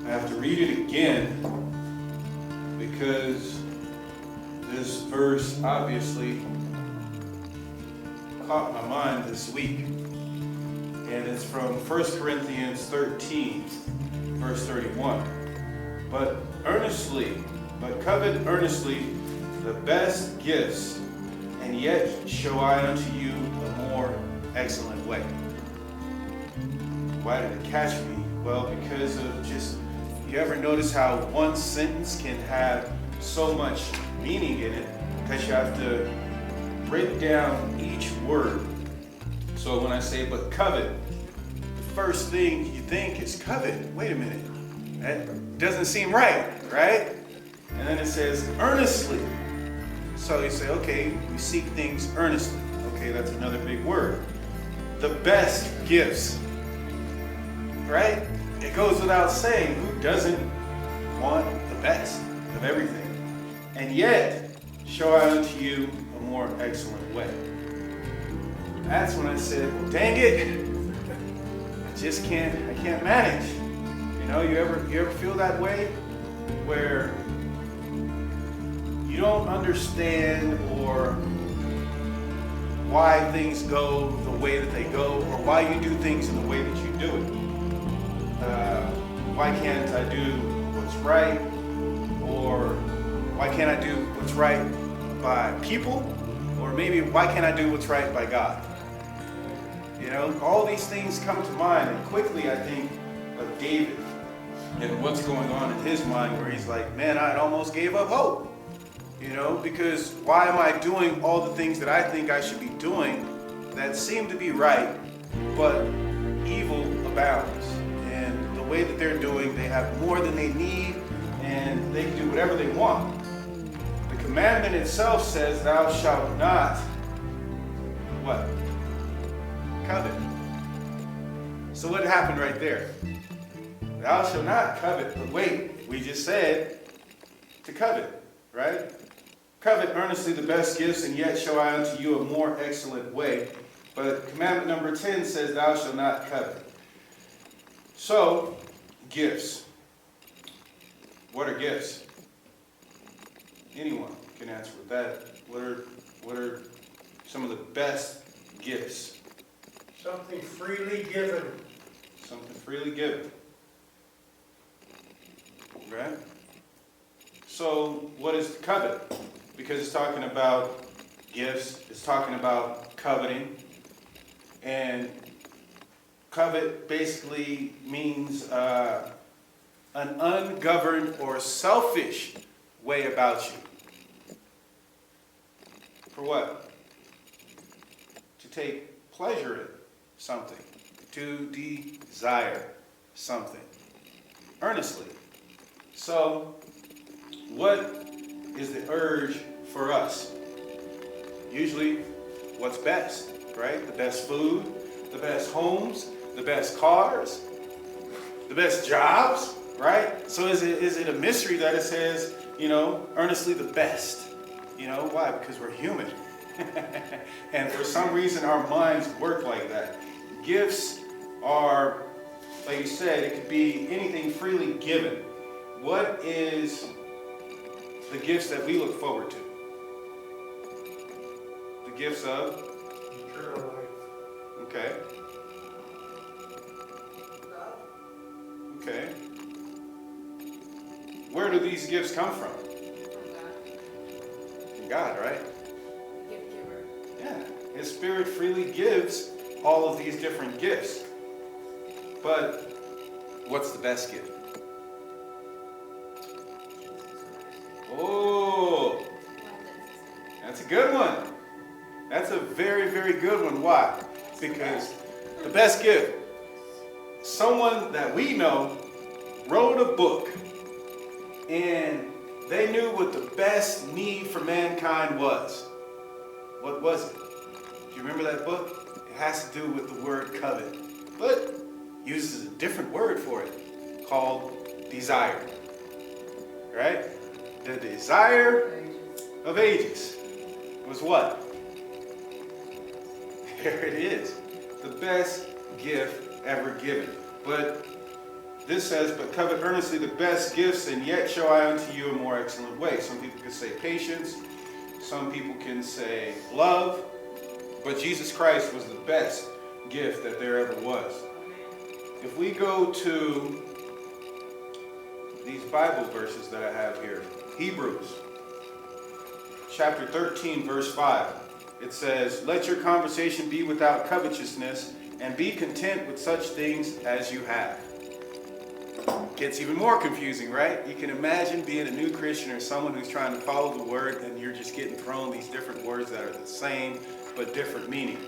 I have to read it again because this verse obviously caught my mind this week. And it's from 1 Corinthians 13, verse 31. But covet earnestly the best gifts, and yet show I unto you a more excellent way. Why did it catch me? Well, because of just, you ever notice how one sentence can have so much meaning in it because you have to break down each word. So when I say, but covet, the first thing you think is covet. Wait a minute. That doesn't seem right? And then it says earnestly. So you say, okay, we seek things earnestly. Okay, that's another big word. The best gifts, right? It goes without saying, who doesn't want the best of everything? And yet, show I unto you a more excellent way. That's when I said, well, dang it, I can't manage. You ever feel that way? Where you don't understand or why things go the way that they go, or why you do things in the way that you do it. Why can't I do what's right? Or why can't I do what's right by people? Or maybe why can't I do what's right by God? All these things come to mind, and quickly I think of David and what's going on in his mind, where he's like, man, I almost gave up hope. Because why am I doing all the things that I think I should be doing that seem to be right, but evil abounds? And the way that they're doing, they have more than they need, and they can do whatever they want. The commandment itself says, thou shalt not, what? Covet. So what happened right there? Thou shalt not covet, but wait, we just said to covet, right? Covet earnestly the best gifts, and yet show I unto you a more excellent way. But commandment number 10 says, thou shalt not covet. So, gifts. What are gifts? Anyone can answer with that. What are some of the best gifts? Something freely given. Something freely given. Right? So, what is to covet? Because it's talking about gifts, it's talking about coveting. And covet basically means an ungoverned or selfish way about you. For what? To take pleasure in something. To desire something. Earnestly. So, what is the urge for us? Usually, what's best, right? The best food, the best homes, the best cars, the best jobs, right? So is it a mystery that it says, earnestly the best? Why? Because we're human. And for some reason, our minds work like that. Gifts are, like you said, it could be anything freely given. What is the gifts that we look forward to? The gifts of? Eternal life. Okay. Okay. Where do these gifts come from? From God, right? Gift giver. Yeah. His Spirit freely gives all of these different gifts. But what's the best gift? Oh, that's a good one. That's a very, very good one. Why? Because the best gift, someone that we know wrote a book, and they knew what the best need for mankind was. What was it? Do you remember that book? It has to do with the word covet, but uses a different word for it called desire. Right? The desire of ages was what? There it is. The best gift ever given. But this says, but covet earnestly the best gifts, and yet show I unto you a more excellent way. Some people can say patience. Some people can say love. But Jesus Christ was the best gift that there ever was. If we go to these Bible verses that I have here, Hebrews chapter 13, verse 5, it says, let your conversation be without covetousness, and be content with such things as you have. Gets even more confusing, right? You can imagine being a new Christian or someone who's trying to follow the word, and you're just getting thrown these different words that are the same but different meaning.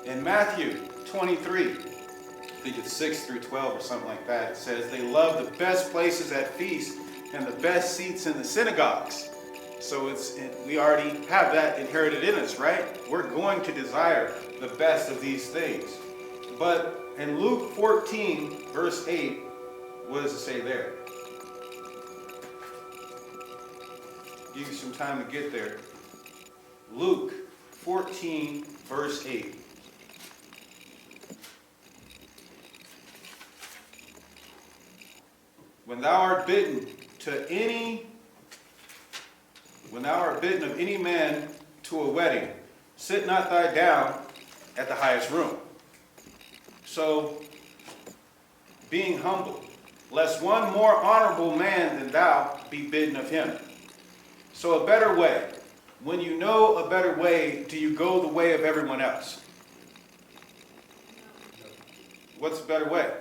In Matthew 23, I think it's 6 through 12 or something like that, it says, they love the best places at feasts and the best seats in the synagogues. So we already have that inherited in us, right? We're going to desire the best of these things. But in Luke 14, verse 8, what does it say there? Give you some time to get there. Luke 14, verse 8. When thou art bidden of any man to a wedding, sit not thy down at the highest room. So, being humble, lest one more honorable man than thou be bidden of him. So a better way. When you know a better way, do you go the way of everyone else? What's a better way?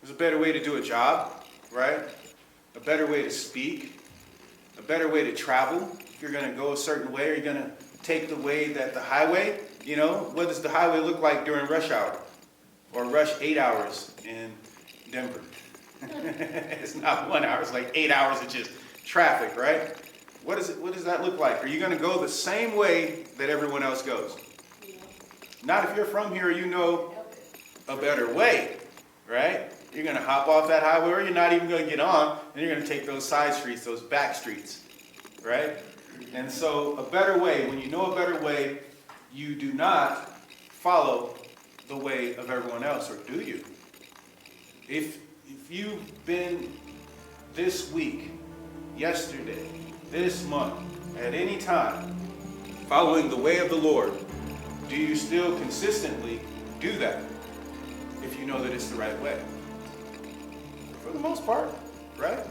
There's a better way to do a job, right? A better way to speak. A better way to travel. If you're going to go a certain way, or you're going to take the way that the highway, what does the highway look like during rush hour? Or rush 8 hours in Denver? It's not 1 hour, it's like 8 hours of just traffic, right? What does that look like? Are you going to go the same way that everyone else goes? Not if you're from here, you know a better way, right? You're going to hop off that highway, or you're not even going to get on, and you're going to take those side streets, those back streets, right? And so a better way, when you know a better way, you do not follow the way of everyone else, or do you? If you've been this week, yesterday, this month, at any time, following the way of the Lord, do you still consistently do that if you know that it's the right way? For the most part, right?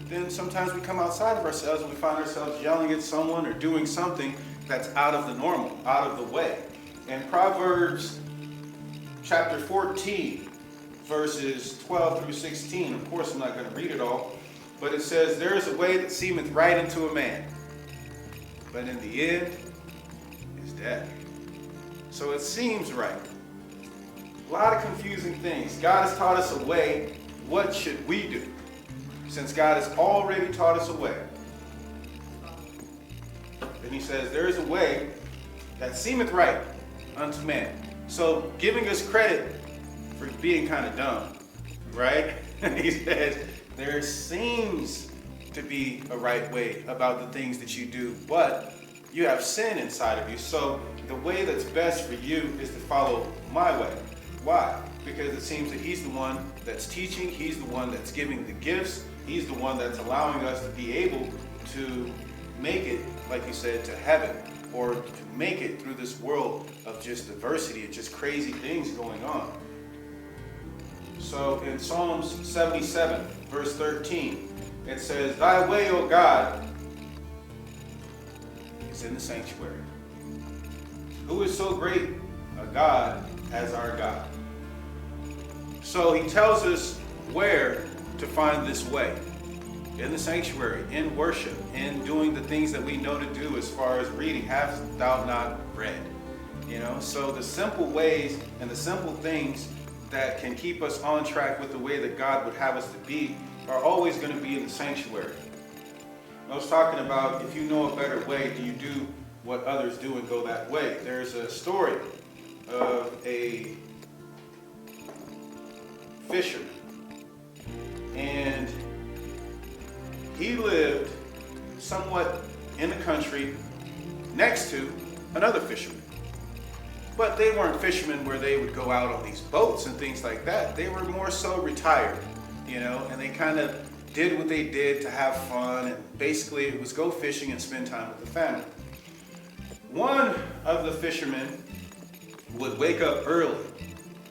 Then sometimes we come outside of ourselves and we find ourselves yelling at someone or doing something that's out of the normal, out of the way. In Proverbs chapter 14, verses 12 through 16, of course I'm not going to read it all, but it says, there is a way that seemeth right unto a man, but in the end is death. So it seems right. A lot of confusing things. God has taught us a way. What should we do? Since God has already taught us a way. And he says, there is a way that seemeth right unto man. So giving us credit for being kind of dumb, right? He says, there seems to be a right way about the things that you do, but you have sin inside of you. So the way that's best for you is to follow my way. Why? Because it seems that he's the one that's teaching, he's the one that's giving the gifts, he's the one that's allowing us to be able to make it, like you said, to heaven, or to make it through this world of just diversity and just crazy things going on. So in Psalms 77, verse 13, it says, thy way, O God, is in the sanctuary. Who is so great a God as our God? So he tells us where to find this way. In the sanctuary, in worship, in doing the things that we know to do as far as reading. Hast thou not read? So the simple ways and the simple things that can keep us on track with the way that God would have us to be are always going to be in the sanctuary. I was talking about, if you know a better way, do you do what others do and go that way? There's a story of a fisherman, and he lived somewhat in the country next to another fisherman. But they weren't fishermen where they would go out on these boats and things like that. They were more so retired, and they kind of did what they did to have fun. And basically it was go fishing and spend time with the family. One of the fishermen would wake up early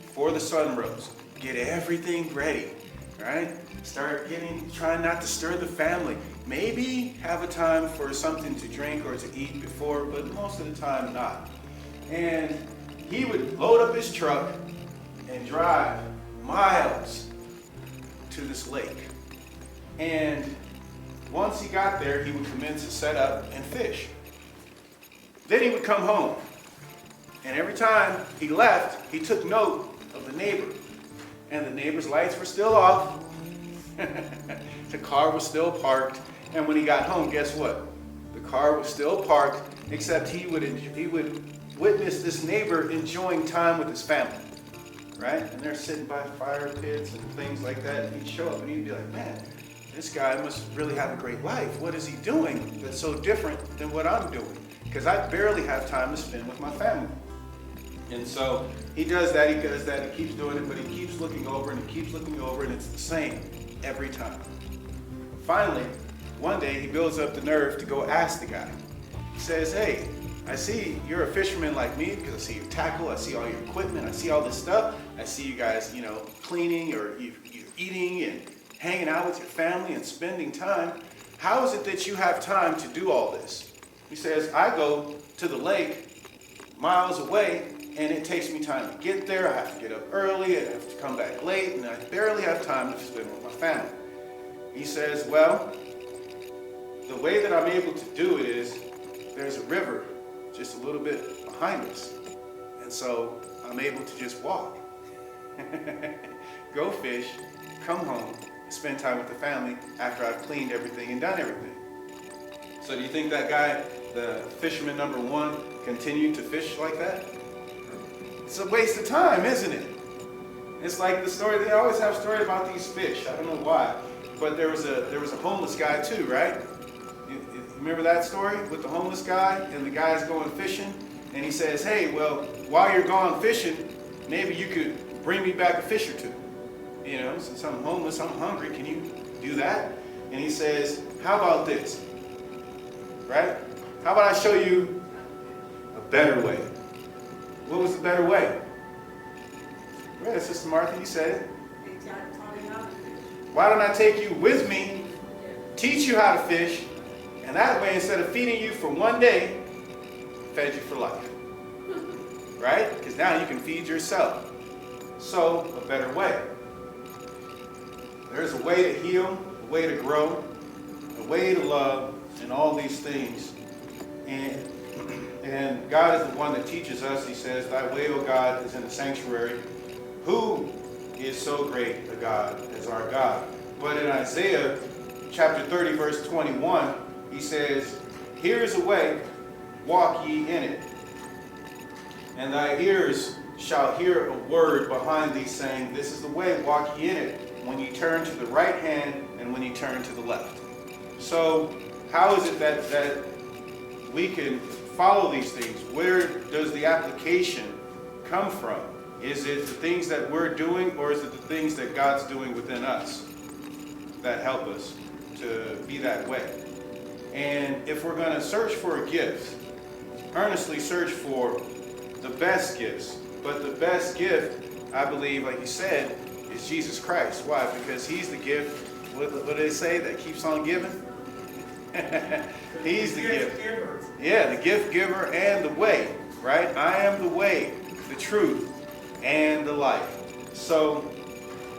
before the sun rose, get everything ready, right? Trying not to stir the family. Maybe have a time for something to drink or to eat before, but most of the time not. And he would load up his truck and drive miles to this lake. And once he got there, he would commence to set up and fish. Then he would come home. And every time he left, he took note of the neighbor. And the neighbor's lights were still off. The car was still parked. And when he got home, guess what? The car was still parked, except he would witness this neighbor enjoying time with his family. Right? And they're sitting by fire pits and things like that. And he'd show up and he'd be like, man, this guy must really have a great life. What is he doing that's so different than what I'm doing? Because I barely have time to spend with my family. And so he does that, he keeps doing it, but he keeps looking over and he keeps looking over, and it's the same every time. Finally, one day he builds up the nerve to go ask the guy. He says, hey, I see you're a fisherman like me because I see your tackle, I see all your equipment, I see all this stuff. I see you guys, cleaning or you're eating and hanging out with your family and spending time. How is it that you have time to do all this? He says, I go to the lake miles away, and it takes me time to get there. I have to get up early, I have to come back late, and I barely have time to spend with my family. He says, well, the way that I'm able to do it is there's a river just a little bit behind us. And so I'm able to just walk, go fish, come home, spend time with the family after I've cleaned everything and done everything. So do you think that guy, the fisherman number one, continued to fish like that? It's a waste of time, isn't it? It's like the story, they always have a story about these fish. I don't know why. But there was a homeless guy too, right? You remember that story with the homeless guy and the guy's going fishing? And he says, hey, well, while you're gone fishing, maybe you could bring me back a fish or two. Since I'm homeless, I'm hungry, can you do that? And he says, how about this? Right? How about I show you a better way? What was the better way? Well, Sister Martha, you said it. Why don't I take you with me, teach you how to fish, and that way, instead of feeding you for one day, fed you for life. Right? Because now you can feed yourself. So, a better way. There's a way to heal, a way to grow, a way to love, and all these things. And God is the one that teaches us. He says, thy way, O God, is in the sanctuary. Who is so great a God as our God? But in Isaiah chapter 30, verse 21, he says, here is a way, walk ye in it. And thy ears shall hear a word behind thee saying, this is the way, walk ye in it, when ye turn to the right hand and when ye turn to the left. So how is it that we can follow these things? Where does the application come from? Is it the things that we're doing, or is it the things that God's doing within us that help us to be that way? And if we're going to search for a gift, earnestly search for the best gifts. But the best gift, I believe, like you said, is Jesus Christ. Why? Because he's the gift, what do they say, that keeps on giving? He's the gift giver. Yeah, the gift giver and the way, right? I am the way, the truth, and the life. So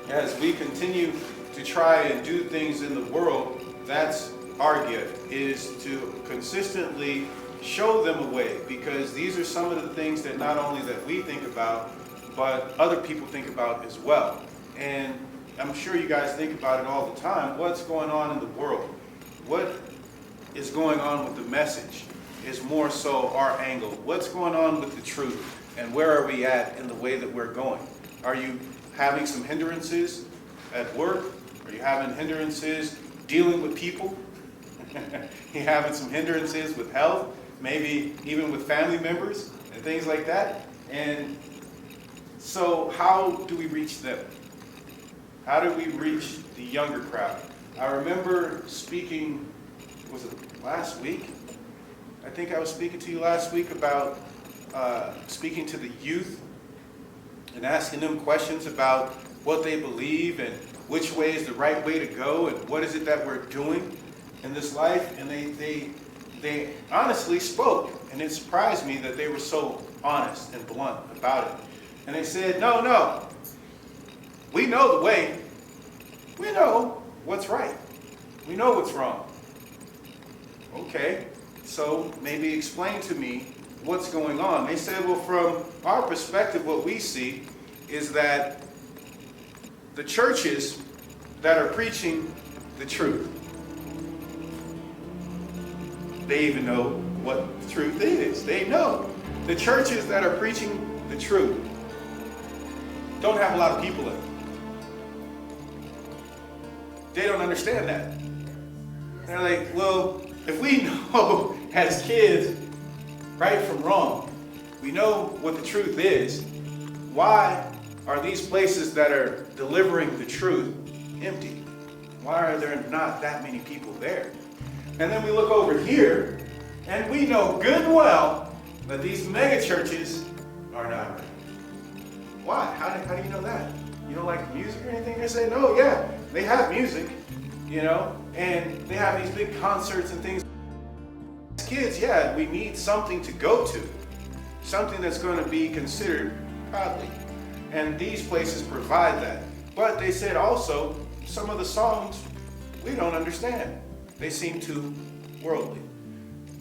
as we continue to try and do things in the world, that's our gift, is to consistently show them a way, because these are some of the things that not only that we think about, but other people think about as well. And I'm sure you guys think about it all the time. What's going on in the world? What is going on with the message is more so our angle. What's going on with the truth? And where are we at in the way that we're going? Are you having some hindrances at work? Are you having hindrances dealing with people? You having some hindrances with health? Maybe even with family members and things like that? And so how do we reach them? How do we reach the younger crowd? I remember speaking, was it last week? I think I was speaking to you last week about speaking to the youth and asking them questions about what they believe and which way is the right way to go and what is it that we're doing in this life. And they honestly spoke, and it surprised me that they were so honest and blunt about it. And they said, no, we know the way. We know what's right. We know what's wrong. Okay, so maybe explain to me what's going on. They said, well, from our perspective, what we see is that the churches that are preaching the truth, they even know what the truth is. They know. The churches that are preaching the truth don't have a lot of people in them. They don't understand that. They're like, well, if we know as kids right from wrong, we know what the truth is, why are these places that are delivering the truth empty? Why are there not that many people there? And then we look over here, and we know good and well that these mega churches are not right. Why? How do you know that? You don't like music or anything? They say, no, yeah, they have music, and they have these big concerts and things. As kids, yeah, we need something to go to, something that's going to be considered godly. And these places provide that. But they said also, some of the songs we don't understand. They seem too worldly.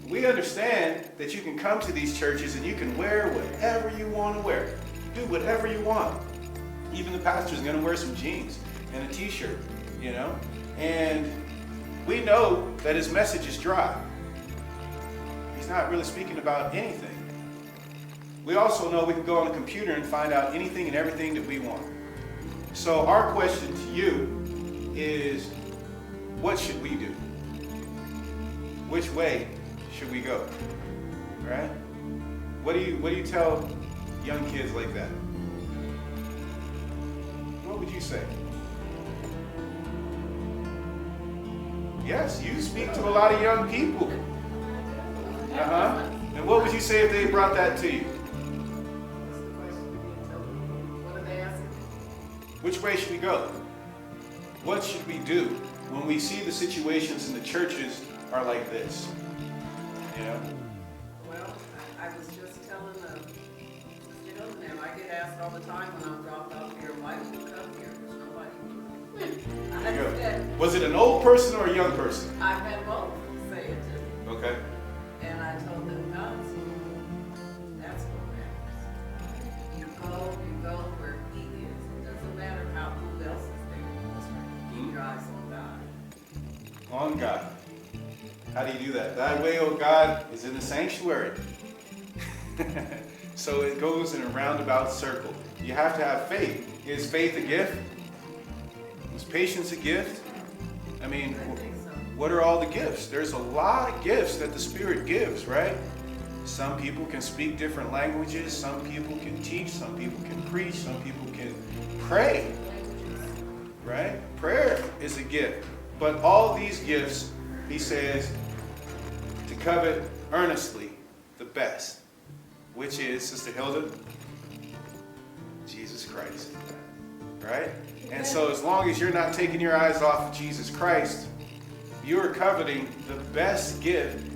We understand that you can come to these churches and you can wear whatever you want to wear. Do whatever you want. Even the pastor's going to wear some jeans and a t-shirt, And we know that his message is dry. He's not really speaking about anything. We also know we can go on the computer and find out anything and everything that we want. So our question to you is, what should we do? Which way should we go? Right? What do you tell young kids like that? What would you say? Yes, you speak to a lot of young people. And what would you say if they brought that to you? Which way should we go? What should we do when we see the situations in the churches are like this? Well, I was just telling them, I get asked all the time when I'm dropped off here, why did you come here? There's nobody. I said, was it an old person or a young person? I've had both say it to me. Okay. And I told them, God's, that's what matters. You go where He is. It doesn't matter who else is there. Keep your eyes on God. On God. How do you do that? Thy way, O God, is in the sanctuary. So it goes in a roundabout circle. You have to have faith. Is faith a gift? Is patience a gift? I mean, what are all the gifts? There's a lot of gifts that the Spirit gives, right? Some people can speak different languages. Some people can teach. Some people can preach. Some people can pray, right? Prayer is a gift. But all these gifts, he says, to covet earnestly the best, which is, Sister Hilda, Jesus Christ, right? And so as long as you're not taking your eyes off of Jesus Christ, you're coveting the best gift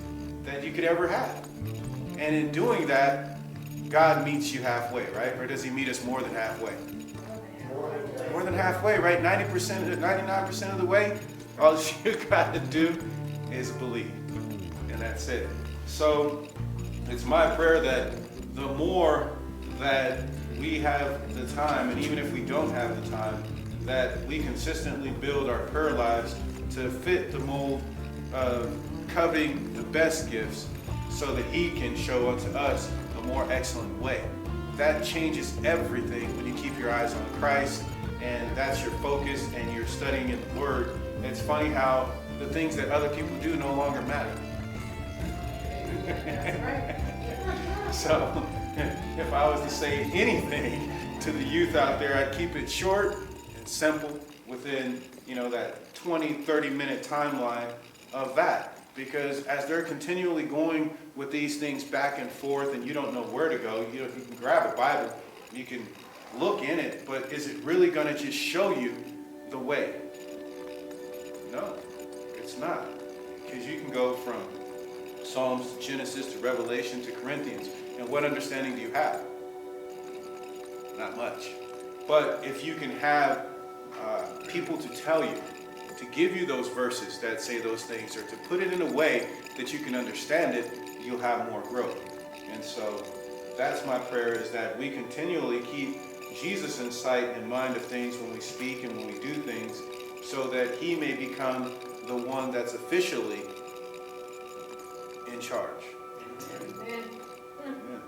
that you could ever have. And in doing that, God meets you halfway, right? Or does he meet us more than halfway? More than halfway, right? 90%, 99% of the way, all you got to do is believe. And that's it. So it's my prayer that the more that we have the time, and even if we don't have the time, that we consistently build our prayer lives to fit the mold of coveting the best gifts so that he can show unto us a more excellent way. That changes everything when you keep your eyes on Christ and that's your focus and you're studying in the Word. It's funny how the things that other people do no longer matter. That's right. So if I was to say anything to the youth out there, I'd keep it short and simple within, that 20, 30-minute timeline of that. Because as they're continually going with these things back and forth and you don't know where to go, you can grab a Bible, you can look in it, but is it really going to just show you the way? No, it's not. Because you can go from Psalms to Genesis to Revelation to Corinthians. And what understanding do you have? Not much. But if you can have people to tell you, to give you those verses that say those things, or to put it in a way that you can understand it, you'll have more growth. And so that's my prayer, is that we continually keep Jesus in sight and mind of things when we speak and when we do things, so that he may become the one that's officially in charge. Amen. Amen.